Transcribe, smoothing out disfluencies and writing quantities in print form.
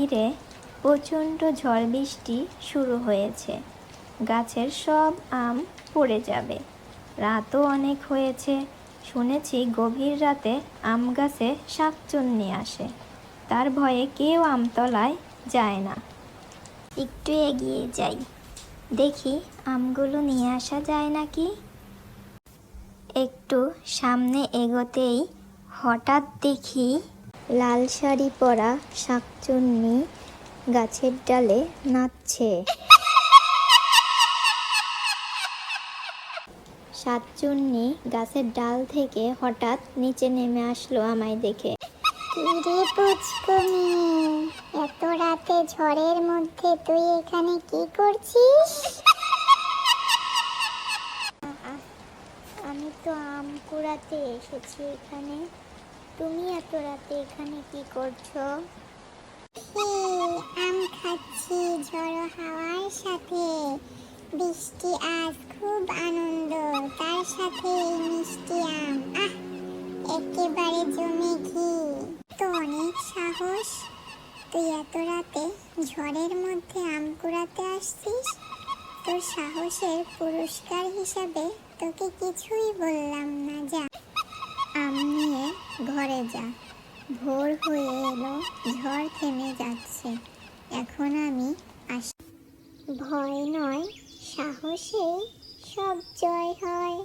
ঘিরে প্রচণ্ড ঝড় বৃষ্টি শুরু হয়েছে। গাছের সব আম পড়ে যাবে। রাতও অনেক হয়েছে। শুনেছি গভীর রাতে আম গাছে শাকচুন্নি আসে। তার ভয়ে কেউ আমতলায় যায় না। একটু এগিয়ে যাই, দেখি আমগুলো নিয়ে আসা যায় নাকি। একটু সামনে এগোতেই হঠাৎ দেখি লাল শাড়ি পরা শাকচুন্নি গাছের ডালে নাচছে। শাকচুন্নি গাছের ডাল থেকে হঠাৎ নিচে নেমে আসলো আমায় দেখে। কিরে পুচকু মেয়ে, এত রাতে ঝড়ের মধ্যে তুই এখানে কি করছিস? আমি তো আম কুড়াতে এসেছি এখানে। তুমি এত রাতে এখানে কি করছো? আম খাচ্ছি ঝড়ো হাওয়ার সাথে। বৃষ্টি আজ খুব আনন্দ, তার সাথে এই মিষ্টি আম, একেবারে জমে ঘি। তো অনেক সাহস, তুই এত রাতে ঝড়ের মধ্যে আম কুড়াতে আসছিস। তোর সাহসের পুরস্কার হিসাবে তোকে কিছুই বললাম না, যা আম নিয়ে ঘরে যা। ভোর হয়ে এলো, ঝড় থেমে যাচ্ছে, এখন আমি আসি। ভয় নয়, সাহসে সব জয় হয়।